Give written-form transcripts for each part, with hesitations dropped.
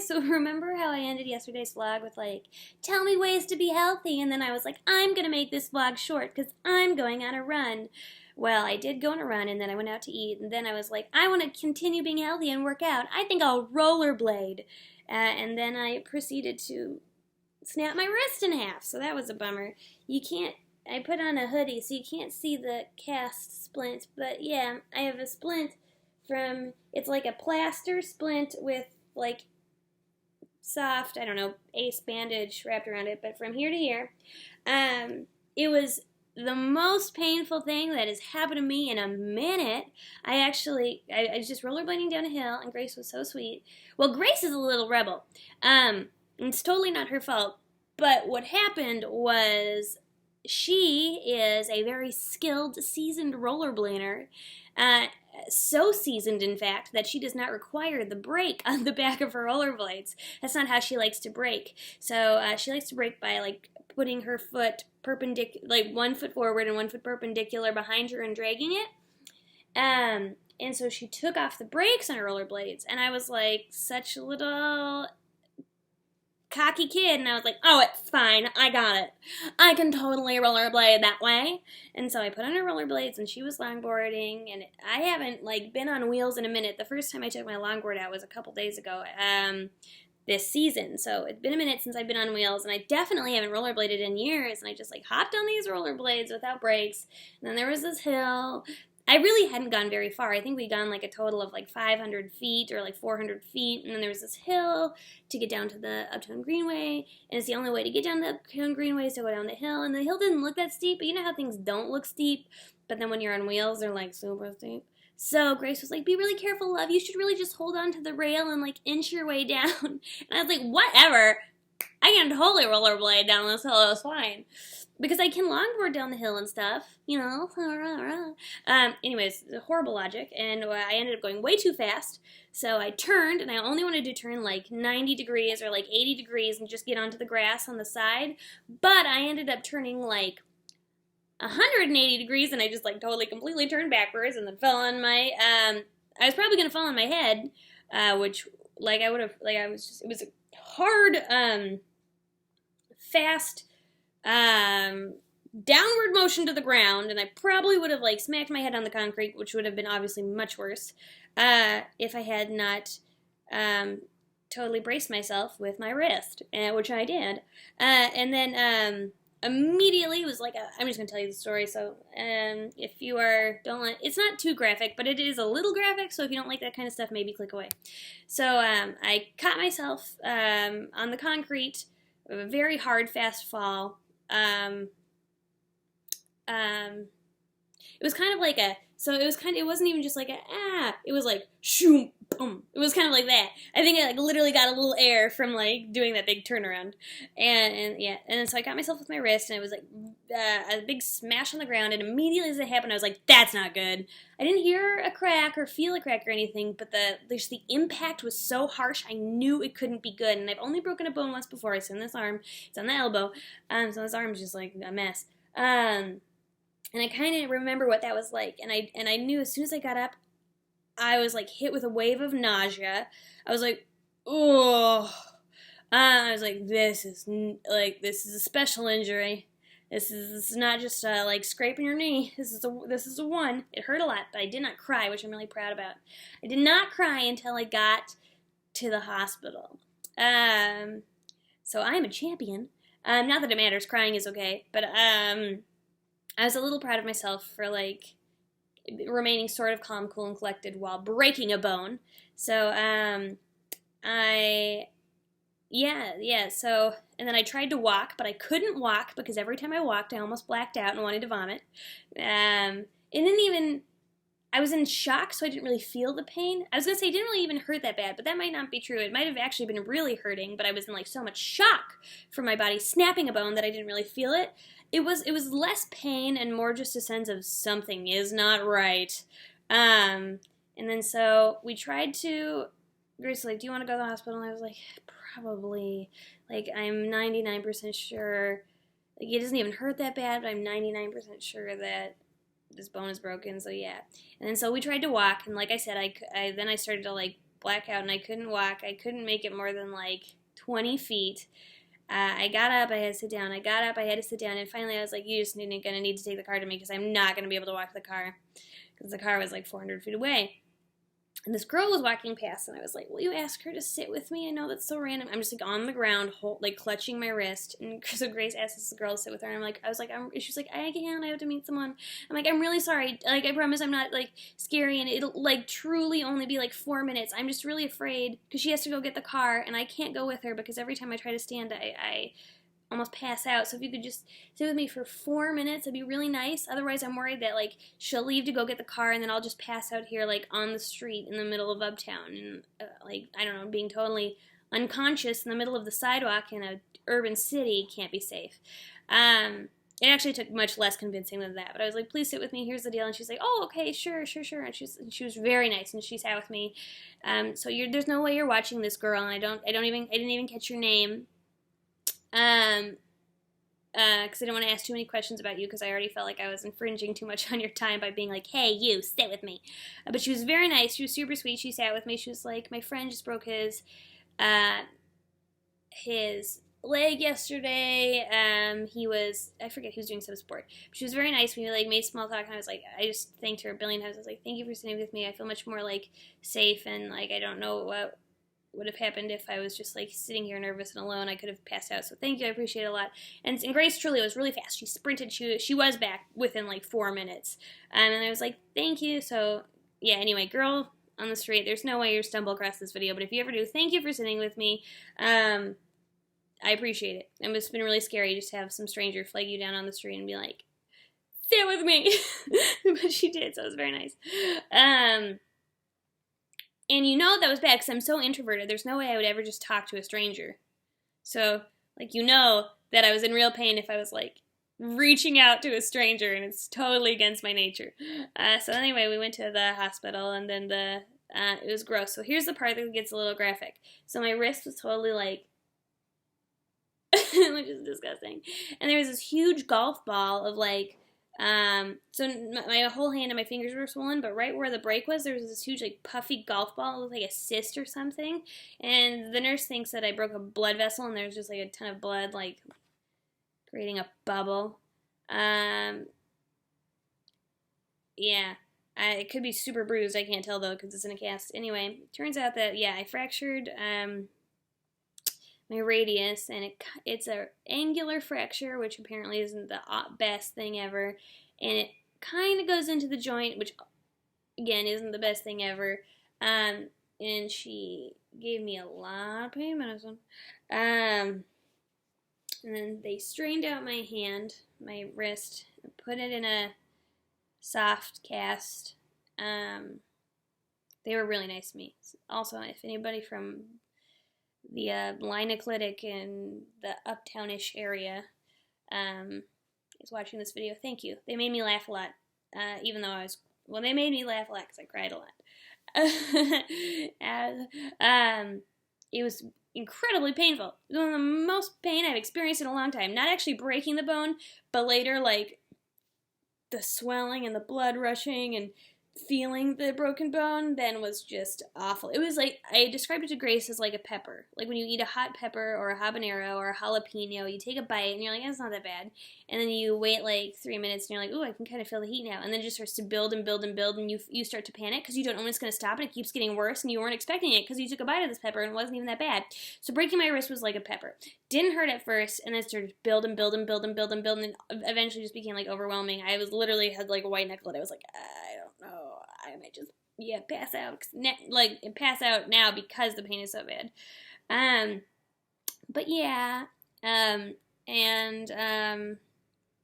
so remember how I ended yesterday's vlog with like, tell me ways to be healthy, and then I was like, I'm gonna make this vlog short because I'm going on a run. Well, I did go on a run, and then I went out to eat, and then I was like, I want to continue being healthy and work out. I think I'll rollerblade. And then I proceeded to snap my wrist in half, so that was a bummer. You can't, I put on a hoodie, so you can't see the cast splint, but yeah, I have a splint from, it's like a plaster splint with like soft, I don't know, ace bandage wrapped around it, but from here to here, it was the most painful thing that has happened to me in a minute. I was just rollerblading down a hill, and Grace was so sweet. Well, Grace is a little rebel. It's totally not her fault. But what happened was she is a very skilled, seasoned rollerblader. So seasoned, in fact, that she does not require the brake on the back of her rollerblades. That's not how she likes to brake. So she likes to brake by like putting her foot perpendicular, like 1 foot forward and 1 foot perpendicular behind her and dragging it. And so she took off the brakes on her rollerblades, and I was like such a little cocky kid, and I was like, oh, it's fine, I got it. I can totally rollerblade that way. And so I put on her rollerblades, and she was longboarding, and I haven't like been on wheels in a minute. The first time I took my longboard out was a couple days ago. This season, so it's been a minute since I've been on wheels, and I definitely haven't rollerbladed in years, and I just like hopped on these rollerblades without brakes, and then there was this hill. I really hadn't gone very far. I think we'd gone like a total of like 500 feet or like 400 feet, and then there was this hill to get down to the Uptown Greenway, and it's the only way to get down the Uptown Greenway is to go down the hill, and the hill didn't look that steep, but you know how things don't look steep, but then when you're on wheels, they're like super steep. So Grace was like, be really careful, love. You should really just hold on to the rail and like inch your way down. And I was like, whatever. I can totally rollerblade down this hill. It was fine. Because I can longboard down the hill and stuff, you know. Anyways, horrible logic. And I ended up going way too fast. So I turned, and I only wanted to turn like 90 degrees or like 80 degrees and just get onto the grass on the side. But I ended up turning like 180 degrees, and I just like totally completely turned backwards and then fell on my I was probably gonna fall on my head, which like I would have, like I was just, it was a hard fast downward motion to the ground, and I probably would have like smacked my head on the concrete, which would have been obviously much worse if I had not totally braced myself with my wrist, which I did, and then immediately it was like I'm just gonna tell you the story. So if you don't like, it's not too graphic, but it is a little graphic, so if you don't like that kind of stuff, maybe click away. So I caught myself on the concrete, a very hard fast fall. It was kind of like it wasn't even just like it was like shoom, boom. It was kind of like that. I think I like literally got a little air from like doing that big turnaround, and yeah, and so I got myself with my wrist, and it was like a big smash on the ground, and immediately as it happened, I was like, that's not good. I didn't hear a crack or feel a crack or anything, but the impact was so harsh, I knew it couldn't be good, and I've only broken a bone once before. It's in this arm, it's on the elbow, so this arm's just like a mess. And I kind of remember what that was like, and I knew as soon as I got up, I was like hit with a wave of nausea. I was like, oh. I was like, this is a special injury. This is not just like scraping your knee. This is a one. It hurt a lot, but I did not cry, which I'm really proud about. I did not cry until I got to the hospital. So I'm a champion. Not that it matters. Crying is okay, but I was a little proud of myself for like remaining sort of calm, cool, and collected while breaking a bone. So so, and then I tried to walk, but I couldn't walk because every time I walked, I almost blacked out and wanted to vomit. I was in shock, so I didn't really feel the pain. I was going to say it didn't really even hurt that bad, but that might not be true. It might have actually been really hurting, but I was in like so much shock from my body snapping a bone that I didn't really feel it. It was less pain and more just a sense of something is not right. And then so we tried to, Grace was like, do you want to go to the hospital? And I was like, probably. Like, I'm 99% sure. Like, it doesn't even hurt that bad, but I'm 99% sure that this bone is broken, so yeah. And then so we tried to walk, and like I said, then I started to like blackout, and I couldn't walk. I couldn't make it more than like 20 feet. I got up, I had to sit down. I got up, I had to sit down, and finally I was like, you just going to need to take the car to me because I'm not going to be able to walk the car because the car was like 400 feet away. And this girl was walking past, and I was like, will you ask her to sit with me? I know that's so random. I'm just like on the ground, like clutching my wrist. And so Grace asked this girl to sit with her, and she was like, I can't, I have to meet someone. I'm like, I'm really sorry. Like, I promise I'm not like scary, and it'll like truly only be like 4 minutes. I'm just really afraid because she has to go get the car, and I can't go with her because every time I try to stand, I almost pass out. So if you could just sit with me for 4 minutes, it'd be really nice. Otherwise, I'm worried that like she'll leave to go get the car, and then I'll just pass out here like on the street in the middle of Uptown, and like I don't know, being totally unconscious in the middle of the sidewalk in a urban city can't be safe. It actually took much less convincing than that, but I was like, please sit with me. Here's the deal. And she's like, oh, okay, sure. And she was very nice, and she sat with me. So there's no way you're watching this, girl, and I didn't even catch your name. Because I didn't want to ask too many questions about you because I already felt like I was infringing too much on your time by being like, hey, you, sit with me. But she was very nice. She was super sweet. She sat with me. She was like, my friend just broke his leg yesterday. I forget, he was doing some sport. But she was very nice. We like made small talk, and I was like, I just thanked her a billion times. I was like, thank you for sitting with me. I feel much more like safe, and like I don't know what would have happened if I was just like sitting here nervous and alone. I could have passed out. So thank you, I appreciate it a lot. And Grace truly was really fast. She sprinted. She was back within like 4 minutes. And I was like, thank you. So yeah. Anyway, girl on the street. There's no way you stumble across this video, but if you ever do, thank you for sitting with me. I appreciate it. And it's been really scary just to have some stranger flag you down on the street and be like, sit with me. But she did, so it was very nice. And you know that was bad because I'm so introverted. There's no way I would ever just talk to a stranger. So, like, you know that I was in real pain if I was, like, reaching out to a stranger, and it's totally against my nature. So anyway, we went to the hospital, and then it was gross. So here's the part that gets a little graphic. So my wrist was totally, like, which is disgusting. And there was this huge golf ball of, like, so my whole hand and my fingers were swollen, but right where the break was, there was this huge, like, puffy golf ball. It looked like a cyst or something. And the nurse thinks that I broke a blood vessel, and there's just, like, a ton of blood, like, creating a bubble. Yeah. It could be super bruised. I can't tell, though, because it's in a cast. Anyway, turns out that, yeah, I fractured, my radius, and it's a angular fracture, which apparently isn't the best thing ever, and it kind of goes into the joint, which again isn't the best thing ever. And she gave me a lot of pain medicine. And then they strained out my hand, my wrist, and put it in a soft cast. They were really nice to me. Also, if anybody from the Lina Clinic in the Uptownish area is watching this video, thank you. They made me laugh a lot, even though they made me laugh a lot because I cried a lot. It was incredibly painful. It was one of the most pain I've experienced in a long time. Not actually breaking the bone, but later, like, the swelling and the blood rushing and feeling the broken bone then was just awful. It was like, I described it to Grace as like a pepper. Like when you eat a hot pepper or a habanero or a jalapeno, you take a bite and you're like, it's not that bad. And then you wait like 3 minutes and you're like, ooh, I can kind of feel the heat now. And then it just starts to build and build and build, and you start to panic because you don't know when it's going to stop, and it keeps getting worse, and you weren't expecting it because you took a bite of this pepper and it wasn't even that bad. So breaking my wrist was like a pepper. Didn't hurt at first, and then started to build and build and build and build and build, and eventually just became like overwhelming. I was literally had like a white knuckle, and I was like, I don't know, I might just pass out, pass out now because the pain is so bad. But yeah,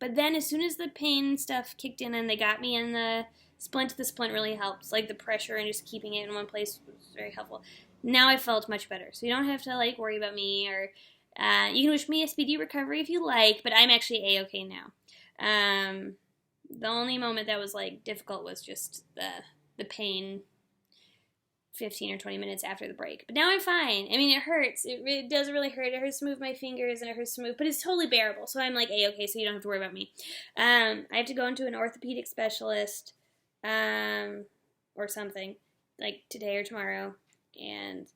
but then as soon as the pain stuff kicked in and they got me in the splint really helped. Like the pressure and just keeping it in one place was very helpful. Now I felt much better, so you don't have to like worry about me, or you can wish me a speedy recovery if you like, but I'm actually A-okay now. The only moment that was like difficult was just the pain 15 or 20 minutes after the break. But now I'm fine. I mean, it hurts. It does really hurt. It hurts to move my fingers, and it hurts to move, but it's totally bearable. So I'm like A-okay, so you don't have to worry about me. I have to go into an orthopedic specialist or something, like today or tomorrow. and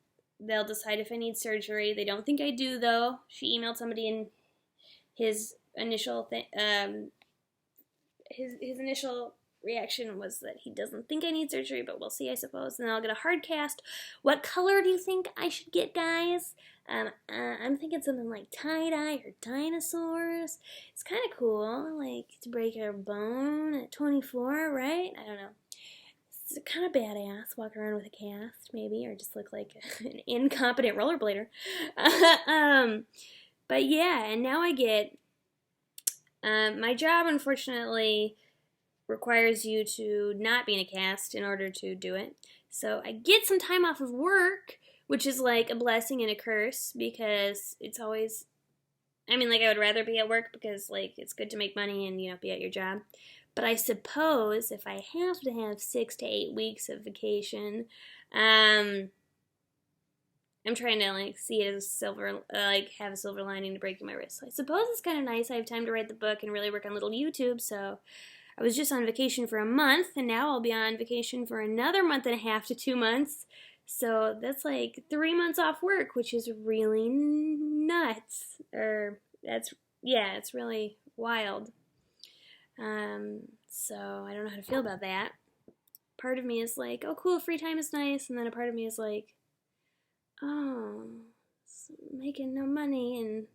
they'll decide if I need surgery. They don't think I do, though. She emailed somebody, and his initial his initial reaction was that he doesn't think I need surgery, but we'll see, I suppose. And then I'll get a hard cast. What color do you think I should get, guys? I'm thinking something like tie-dye or dinosaurs. It's kind of cool, like, to break a bone at 24, right? I don't know. It's kind of badass, walk around with a cast, maybe, or just look like an incompetent rollerblader. But yeah, and now I get, my job, unfortunately, requires you to not be in a cast in order to do it. So I get some time off of work, which is like a blessing and a curse, because it's always, I mean, like, I would rather be at work because, like, it's good to make money and, you know, be at your job. But I suppose if I have to have 6 to 8 weeks of vacation, I'm trying to, like, see it as a silver, like, have a silver lining to breaking my wrist. So I suppose it's kind of nice. I have time to write the book and really work on little YouTube. So I was just on vacation for a month, and now I'll be on vacation for another month and a half to 2 months. So that's like 3 months off work, which is really nuts. It's really wild. So I don't know how to feel about that. Part of me is like, oh cool, free time is nice, and then a part of me is like, oh, making no money, and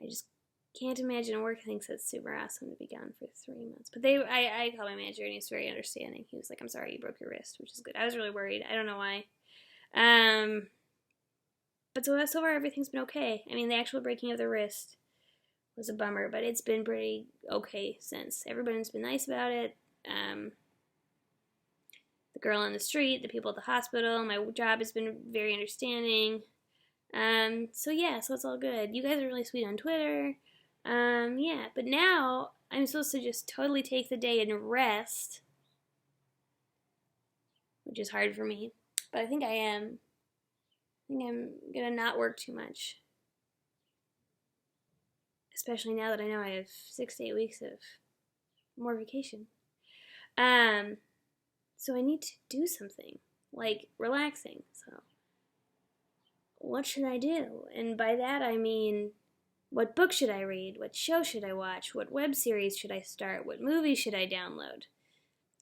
I just can't imagine work thinks it's super awesome to be gone for 3 months. But I called my manager, and he's very understanding. He was like, I'm sorry you broke your wrist, which is good. I was really worried. I don't know why. But so far everything's been okay. I mean, the actual breaking of the wrist was a bummer, but it's been pretty okay since. Everybody's been nice about it. The girl on the street, the people at the hospital, my job has been very understanding. So it's all good. You guys are really sweet on Twitter. But now I'm supposed to just totally take the day and rest, which is hard for me. But I think I am. I think I'm gonna not work too much. Especially now that I know I have 6 to 8 weeks of more vacation. So I need to do something, like relaxing. So what should I do? And by that I mean, what book should I read? What show should I watch? What web series should I start? What movie should I download?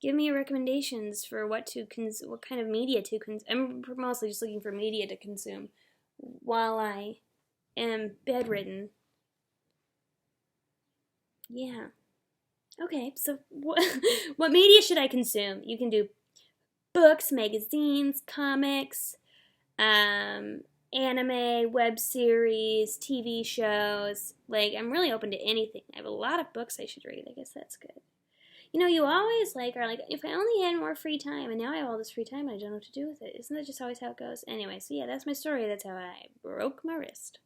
Give me recommendations for what kind of media to consume. I'm mostly just looking for media to consume while I am bedridden. Yeah. Okay, so what media should I consume? You can do books, magazines, comics, anime, web series, TV shows. Like, I'm really open to anything. I have a lot of books I should read. I guess that's good. You know, you always are like, if I only had more free time, and now I have all this free time, I don't know what to do with it. Isn't that just always how it goes? Anyway, so yeah, that's my story. That's how I broke my wrist.